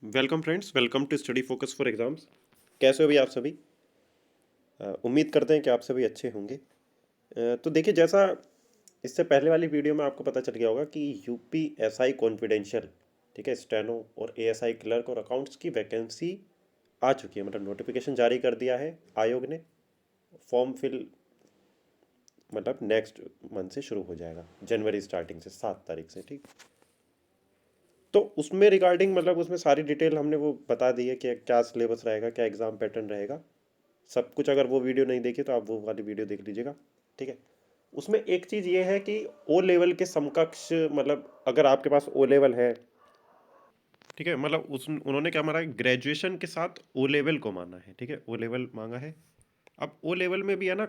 Welcome friends, welcome to study focus for exams. कैसे हो भी आप सभी? उम्मीद करते हैं कि आप सभी अच्छे होंगे। तो देखिए, जैसा इससे पहले वाली वीडियो में आपको पता चल गया होगा कि यूपी एसआई कॉन्फिडेंशियल, ठीक है, स्टेनो और एएसआई क्लर्क और अकाउंट्स की वैकेंसी आ चुकी है। मतलब नोटिफिकेशन जारी कर दिया है आयोग ने। फॉर्म फिल मतलब नेक्स्ट मंथ से शुरू हो जाएगा, जनवरी स्टार्टिंग से 7 तारीख से, ठीक। तो उसमें रिगार्डिंग मतलब उसमें सारी डिटेल हमने वो बता दी है कि क्या सिलेबस रहेगा, क्या एग्ज़ाम पैटर्न रहेगा, सब कुछ। अगर वो वीडियो नहीं देखी तो आप वो वाली वीडियो देख लीजिएगा, ठीक है। उसमें एक चीज़ ये है कि ओ लेवल के समकक्ष, मतलब अगर आपके पास ओ लेवल है, ठीक है, मतलब उस उन्होंने क्या माना है, ग्रेजुएशन के साथ ओ लेवल को माना है, ठीक है, ओ लेवल मांगा है। अब ओ लेवल में भी है ना,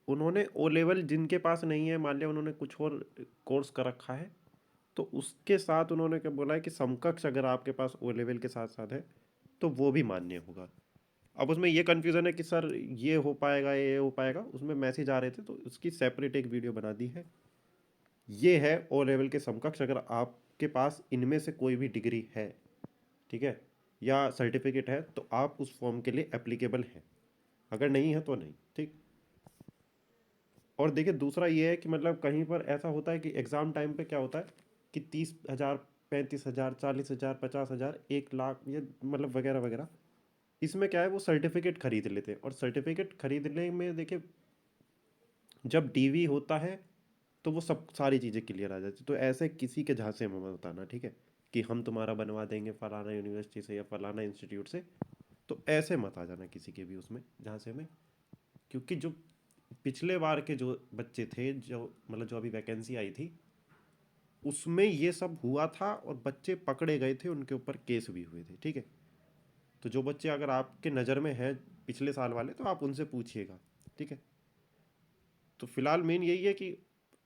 उन्होंने ओ लेवल जिनके पास नहीं है, मान लिया उन्होंने कुछ और कोर्स कर रखा है, तो उसके साथ उन्होंने क्या बोला है कि समकक्ष अगर आपके पास ओ लेवल के साथ साथ है तो वो भी मान्य होगा। अब उसमें ये कन्फ्यूज़न है कि सर ये हो पाएगा, ये हो पाएगा, उसमें मैसेज आ रहे थे तो उसकी सेपरेट एक वीडियो बना दी है। ये है ओ लेवल के समकक्ष, अगर आपके पास इनमें से कोई भी डिग्री है, ठीक है, या सर्टिफिकेट है, तो आप उस फॉर्म के लिए एप्लीकेबल हैं। अगर नहीं है तो नहीं, ठीक। और देखिए, दूसरा ये है कि मतलब कहीं पर ऐसा होता है कि एग्ज़ाम टाइम पे क्या होता है कि 30,000, 35,000, 40,000, 50,000, 1 लाख, ये मतलब वगैरह वगैरह, इसमें क्या है वो सर्टिफिकेट खरीद लेते हैं। और सर्टिफिकेट खरीदने में देखिए, जब डीवी होता है तो वो सब सारी चीज़ें क्लियर आ जाती, तो ऐसे किसी के झांसे में मत बताना, ठीक है, कि हम तुम्हारा बनवा देंगे फलाना यूनिवर्सिटी से या फलाना इंस्टीट्यूट से। तो ऐसे मत आ जाना किसी के भी उसमें झांसे में, क्योंकि जो पिछले बार के जो बच्चे थे, जो मतलब जो अभी वैकेंसी आई थी, उसमें ये सब हुआ था और बच्चे पकड़े गए थे, उनके ऊपर केस भी हुए थे, ठीक है। तो जो बच्चे अगर आपके नज़र में हैं पिछले साल वाले, तो आप उनसे पूछिएगा, ठीक है। तो फिलहाल मेन यही है कि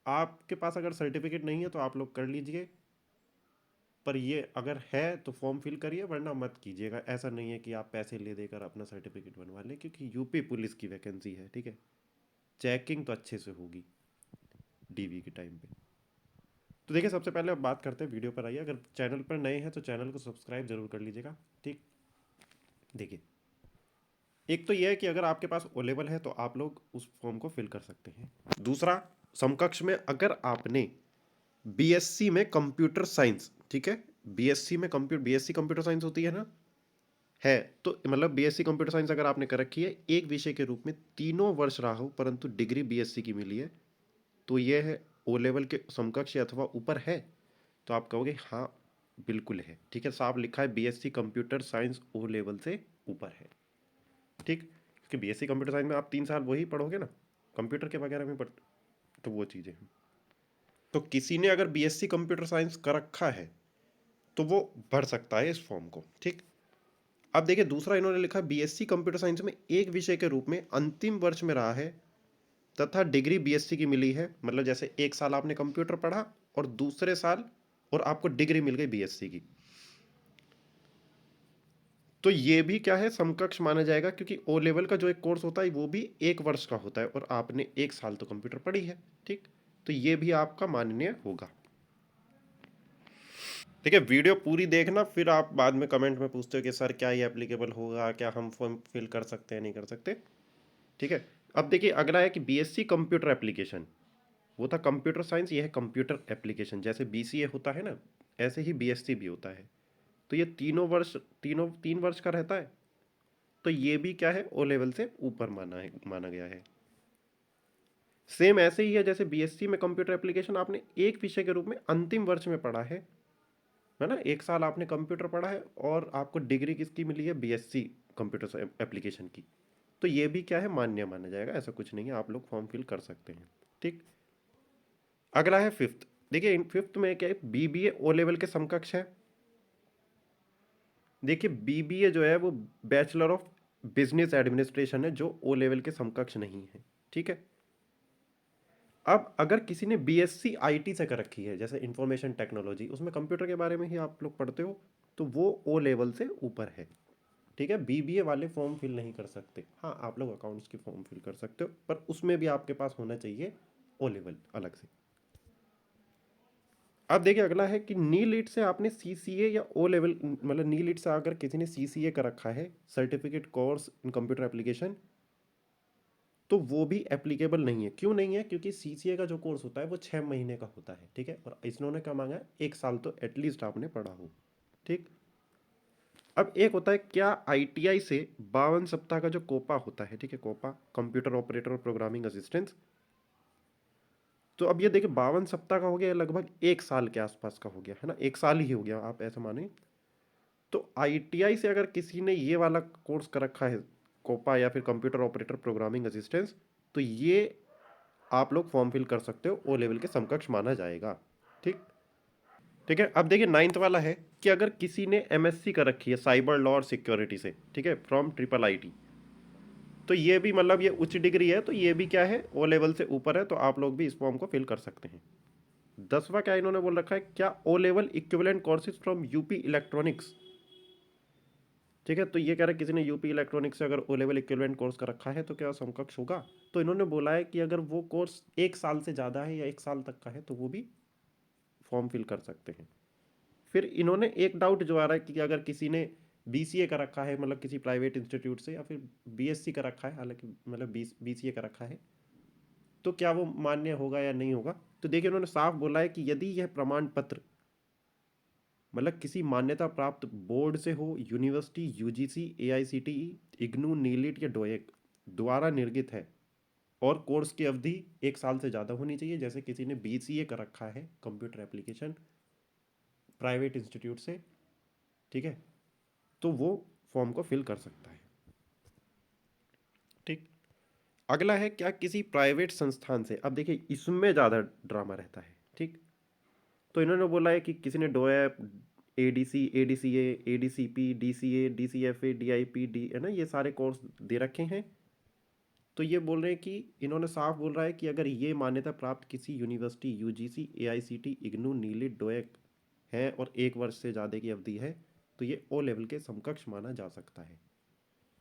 आपके पास अगर सर्टिफिकेट नहीं है तो आप लोग कर लीजिए, पर ये अगर है तो फॉर्म फिल करिए, वरना मत कीजिएगा। ऐसा नहीं है कि आप पैसे ले देकर अपना सर्टिफिकेट बनवा लें, क्योंकि यूपी पुलिस की वैकेंसी है, ठीक है। चेकिंग तो अच्छे से होगी डीवी के टाइम पे। तो देखिए, सबसे पहले अब बात करते हैं, वीडियो पर आइए। अगर चैनल पर नए हैं तो चैनल को सब्सक्राइब जरूर कर लीजिएगा, ठीक। देखिए, एक तो यह है कि अगर आपके पास ओ लेवल है तो आप लोग उस फॉर्म को फिल कर सकते हैं। दूसरा, समकक्ष में अगर आपने बीएससी में कंप्यूटर साइंस, ठीक है, बीएससी कंप्यूटर साइंस होती है ना, है, तो मतलब बीएससी कंप्यूटर साइंस अगर आपने कर रखी है एक विषय के रूप में, तीनों वर्ष रहा हो, परंतु डिग्री बीएससी की मिली है, तो यह है ओ लेवल के समकक्ष अथवा ऊपर है। तो आप कहोगे हाँ, बिल्कुल है, ठीक है, साफ लिखा है BSc computer science O level से ऊपर है, ठीक। क्योंकि बीएससी कंप्यूटर साइंस में आप 3 साल वही पढ़ोगे ना, कंप्यूटर के वगैरह में तो वो चीज़ें हैं। तो किसी ने अगर बीएससी कंप्यूटर साइंस कर रखा है तो वो भर सकता है इस फॉर्म को, ठीक। अब देखिए, दूसरा इन्होंने लिखा बीएससी कंप्यूटर साइंस में एक विषय के रूप में अंतिम वर्ष में रहा है तथा डिग्री बीएससी की मिली है। मतलब जैसे एक साल आपने कंप्यूटर पढ़ा और दूसरे साल और आपको डिग्री मिल गई बीएससी की, तो ये भी क्या है, समकक्ष माना जाएगा, क्योंकि ओ लेवल का जो एक कोर्स होता है वो भी 1 वर्ष का होता है और आपने 1 साल तो कंप्यूटर पढ़ी है, ठीक। तो ये भी आपका माननीय होगा। देखिए, वीडियो पूरी देखना, फिर आप बाद में कमेंट में पूछते हो कि सर क्या ये एप्लीकेबल होगा, क्या हम फॉर्म फिल कर सकते हैं, नहीं कर सकते, ठीक है। अब देखिए, अगला है कि बीएससी कंप्यूटर एप्लीकेशन, वो था कंप्यूटर साइंस, ये है कंप्यूटर एप्लीकेशन। जैसे बीसीए होता है ना, ऐसे ही बीएससी भी होता है। तो ये तीनों वर्ष, 3 वर्ष का रहता है। तो ये भी क्या है, ओ लेवल से ऊपर माना गया है। सेम ऐसे ही है जैसे बीएससी में कंप्यूटर एप्लीकेशन आपने एक विषय के रूप में अंतिम वर्ष में पढ़ा है ना, 1 साल आपने कंप्यूटर पढ़ा है और आपको डिग्री किसकी मिली है, बीएससी कंप्यूटर एप्लीकेशन की। तो ये भी क्या है, मान्य माना जाएगा, ऐसा कुछ नहीं है, आप लोग फॉर्म फिल कर सकते हैं, ठीक। अगला है फिफ्थ। देखिए, इन फिफ्थ में क्या है, बीबीए ओ लेवल के समकक्ष है। देखिए, बीबीए जो है वो बैचलर ऑफ बिजनेस एडमिनिस्ट्रेशन है, जो ओ लेवल के समकक्ष नहीं है, ठीक है। अब अगर किसी ने बीएससी आईटी से कर रखी है, जैसे इंफॉर्मेशन टेक्नोलॉजी, उसमें कंप्यूटर के बारे में ही आप लोग पढ़ते हो, तो वो ओ लेवल से ऊपर है, ठीक है। बीबीए वाले फॉर्म फिल नहीं कर सकते। हाँ, आप लोग अकाउंट्स की फॉर्म फिल कर सकते हो, पर उसमें भी आपके पास होना चाहिए ओ लेवल अलग से। अब देखिए अगला है कि नीलीट से आपने सीसीए या ओ लेवल, मतलब नीलीट से अगर किसी ने सीसीए कर रखा है, certificate course in computer application, तो वो भी एप्लीकेबल नहीं है। क्यों नहीं है? क्योंकि सीसीए का जो कोर्स होता है वो 6 महीने का होता है, ठीक है, और इन्होंने क्या मांगा है, 1 साल तो एटलीस्ट आपने पढ़ा हो, ठीक। अब एक होता है क्या, आईटीआई से 52 सप्ताह का जो कोपा होता है, ठीक है, कोपा कंप्यूटर ऑपरेटर और प्रोग्रामिंग असिस्टेंट, तो अब ये देखिए 52 सप्ताह का हो गया, लगभग 1 साल के आसपास का हो गया है ना, 1 साल ही हो गया आप ऐसा माने। तो आईटीआई से अगर किसी ने ये वाला कोर्स कर रखा है, कोपा या फिर कंप्यूटर ऑपरेटर प्रोग्रामिंग असिस्टेंस, तो ये आप लोग फॉर्म फिल कर सकते हो, ओ लेवल के समकक्ष माना जाएगा, ठीक। ठीक है, अब देखिए 9th वाला है कि अगर किसी ने एमएससी कर रखी है साइबर लॉ और सिक्योरिटी से, ठीक है, फ्रॉम ट्रिपल आईटी, तो ये भी मतलब ये उच्च डिग्री है, तो ये भी क्या है, ओ लेवल से ऊपर है, तो आप लोग भी इस फॉर्म को फिल कर सकते हैं। 10वां क्या इन्होंने बोल रखा है, क्या O level equivalent courses from UP electronics, ठीक है, तो ये कह रहा है किसी ने यूपी इलेक्ट्रॉनिक्स से अगर ओ लेवल इक्विवेलेंट कोर्स कर रखा है तो क्या समकक्ष होगा। तो इन्होंने बोला है कि अगर वो कोर्स 1 साल से ज़्यादा है या 1 साल तक का है तो वो भी फॉर्म फिल कर सकते हैं। फिर इन्होंने एक डाउट जो आ रहा है कि अगर किसी ने बीसीए का रखा है, मतलब किसी प्राइवेट इंस्टीट्यूट से, या फिर बीएससी का रखा है, हालांकि मतलब बीसीए का रखा है, तो क्या वो मान्य होगा या नहीं होगा। तो देखिए उन्होंने साफ बोला है कि यदि यह प्रमाण पत्र मतलब किसी मान्यता प्राप्त बोर्ड से हो, university, UGC, AICTE, IGNOU, NIELIT या डोएक द्वारा निर्गत है, और कोर्स की अवधि 1 साल से ज़्यादा होनी चाहिए, जैसे किसी ने बीसीए कर रखा है कंप्यूटर एप्लीकेशन प्राइवेट इंस्टीट्यूट से, ठीक है, तो वो फॉर्म को फिल कर सकता है, ठीक। अगला है क्या किसी प्राइवेट संस्थान से, अब देखिए इसमें ज़्यादा ड्रामा रहता है, ठीक। तो इन्होंने बोला है कि किसी ने डोएप, ADC, ADCA, ADCP, DCA, DCFA, DIP, D है ना, ये सारे कोर्स दे रखे हैं। तो ये बोल रहे हैं कि इन्होंने साफ बोल रहा है कि अगर ये मान्यता प्राप्त किसी university, UGC, AICT, IGNOU, NIELIT, DOEACC है और 1 वर्ष से ज़्यादा की अवधि है, तो ये ओ लेवल के समकक्ष माना जा सकता है।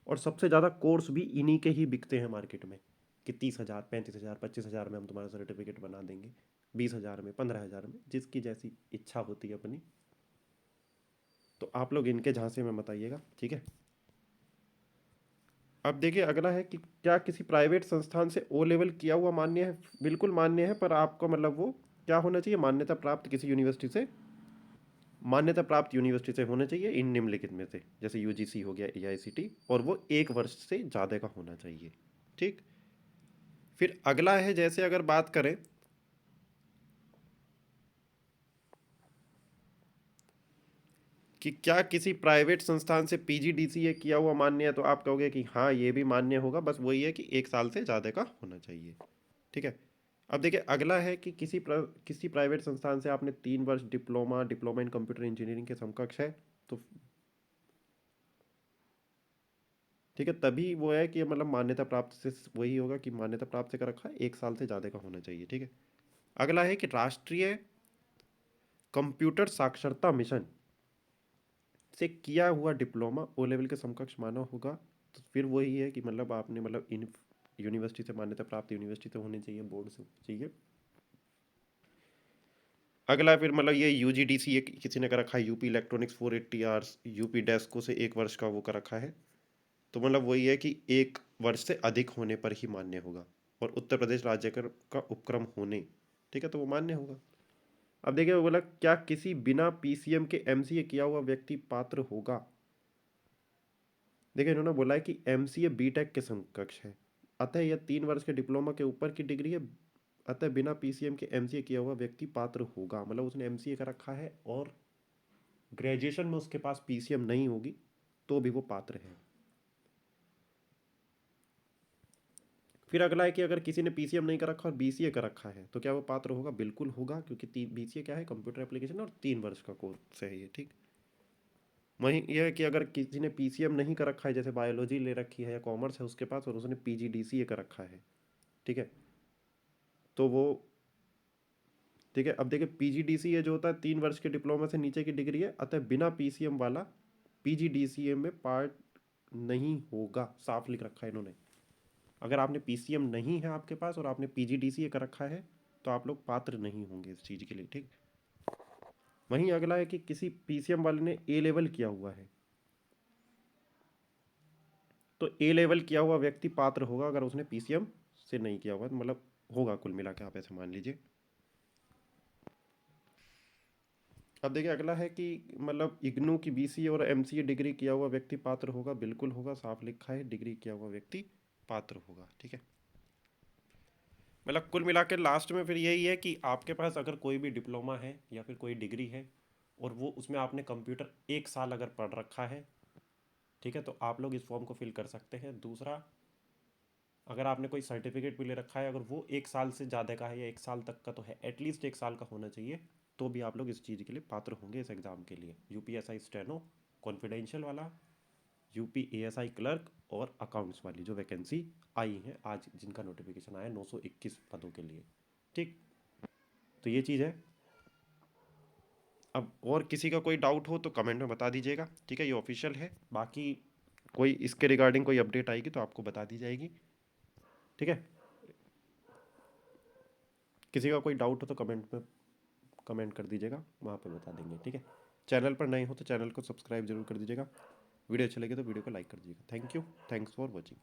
और सबसे ज़्यादा कोर्स भी इन्हीं के ही बिकते हैं मार्केट में, कि 30,000, 35,000, 25,000 में हम तुम्हारा सर्टिफिकेट बना देंगे, 20,000 में, 15,000 में, जिसकी जैसी इच्छा होती है अपनी। तो आप लोग इनके झांसे में मत आइएगा, ठीक है। अब देखिए अगला है कि क्या किसी प्राइवेट संस्थान से ओ लेवल किया हुआ मान्य है। बिल्कुल मान्य है, पर आपको मतलब वो क्या होना चाहिए, मान्यता प्राप्त किसी यूनिवर्सिटी से, मान्यता प्राप्त यूनिवर्सिटी से होना चाहिए इन निम्नलिखित में से, जैसे यूजीसी हो गया, एआईसीटी, और वो 1 वर्ष से ज़्यादा का होना चाहिए, ठीक। फिर अगला है, जैसे अगर बात करें कि क्या किसी प्राइवेट संस्थान से पीजीडीसीए किया हुआ मान्य है, तो आप कहोगे कि हाँ ये भी मान्य होगा, बस वही है कि 1 साल से ज़्यादा का होना चाहिए, ठीक है। अब देखिए अगला है कि किसी प्राइवेट संस्थान से आपने 3 वर्ष diploma, diploma in computer engineering के समकक्ष है, तो ठीक है, तभी वो है कि मतलब मान्यता प्राप्त से वही होगा कि मान्यता प्राप्त से कर रखा है, 1 साल से ज़्यादा का होना चाहिए, ठीक है। अगला है कि राष्ट्रीय कंप्यूटर साक्षरता मिशन से किया हुआ डिप्लोमा ओ लेवल के समकक्ष माना होगा, तो फिर वही है कि मतलब आपने मतलब इन यूनिवर्सिटी से, मान्यता प्राप्त यूनिवर्सिटी से होनी चाहिए, बोर्ड से चाहिए। अगला फिर मतलब ये यूजीडीसी किसी ने कर रखा है, UP electronics 480 hours, UP Desco से 1 वर्ष का वो कर रखा है, तो मतलब वही है कि 1 वर्ष से अधिक होने पर ही मान्य होगा, और उत्तर प्रदेश राज्य का उपक्रम होने, ठीक है, तो वो मान्य होगा। अब देखिए वो बोला क्या किसी बिना पीसीएम के एमसीए किया हुआ व्यक्ति पात्र होगा। देखिए इन्होंने बोला है कि एमसीए बीटेक के समकक्ष है, अतः यह 3 वर्ष के डिप्लोमा के ऊपर की डिग्री है, अतः बिना पीसीएम के एमसीए किया हुआ व्यक्ति पात्र होगा, मतलब उसने एमसीए का रखा है और ग्रेजुएशन में उसके पास पीसीएम नहीं होगी तो भी वो पात्र है। फिर अगला है कि अगर किसी ने पीसीएम नहीं कर रखा और बीसीए कर रखा है तो क्या वो पात्र होगा, बिल्कुल होगा, क्योंकि बीसीए क्या है, कंप्यूटर एप्लीकेशन, और 3 वर्ष का कोर्स है ये, ठीक। वहीं यह है कि अगर किसी ने पीसीएम नहीं कर रखा है, जैसे बायोलॉजी ले रखी है या कॉमर्स है उसके पास, और उसने पीजीडीसीए कर रखा है, ठीक है, तो वो, ठीक है। अब देखिए पीजीडीसीए जो होता है 3 वर्ष के डिप्लोमा से नीचे की डिग्री है, अतः बिना पीसीएम वाला पीजीडीसीए में पार्ट नहीं होगा, साफ लिख रखा है इन्होंने। अगर आपने पीसीएम नहीं है आपके पास और आपने पीजीडीसीए कर रखा है तो आप लोग पात्र नहीं होंगे इस चीज़ के लिए, ठीक। वहीं अगला है कि किसी पीसीएम वाले ने ए लेवल किया हुआ है, तो ए लेवल किया हुआ व्यक्ति पात्र होगा अगर उसने पीसीएम से नहीं किया हुआ, मतलब होगा कुल मिला के, आप ऐसे मान लीजिए। अब देखिए अगला है कि मतलब इग्नू की बीसीए और एमसीए डिग्री किया हुआ व्यक्ति पात्र होगा, बिल्कुल होगा, साफ लिखा है डिग्री किया हुआ व्यक्ति पात्र होगा, ठीक है। मतलब कुल मिला के लास्ट में फिर यही है कि आपके पास अगर कोई भी डिप्लोमा है या फिर कोई डिग्री है और वो उसमें आपने कंप्यूटर 1 साल अगर पढ़ रखा है, ठीक है, तो आप लोग इस फॉर्म को फिल कर सकते हैं। दूसरा, अगर आपने कोई सर्टिफिकेट भी ले रखा है, अगर वो 1 साल से ज़्यादा का है या 1 साल तक का तो है, एटलीस्ट 1 साल का होना चाहिए, तो भी आप लोग इस चीज़ के लिए पात्र होंगे इस एग्ज़ाम के लिए। यूपीएसआई स्टेनो कॉन्फिडेंशियल वाला, यूपी एएसआई क्लर्क और अकाउंट्स वाली जो वैकेंसी आई हैं आज, जिनका नोटिफिकेशन आया 921 पदों के लिए, ठीक। तो ये चीज़ है। अब और किसी का कोई डाउट हो तो कमेंट में बता दीजिएगा, ठीक है, ये ऑफिशियल है। बाकी कोई इसके रिगार्डिंग कोई अपडेट आएगी तो आपको बता दी जाएगी, ठीक है। किसी का कोई डाउट हो तो कमेंट में कमेंट कर दीजिएगा, वहाँ पे बता देंगे, ठीक है। चैनल पर नए हो तो चैनल को सब्सक्राइब जरूर कर दीजिएगा। वीडियो अच्छी लगे तो वीडियो को लाइक कर दीजिएगा। Thank you, thanks for watching.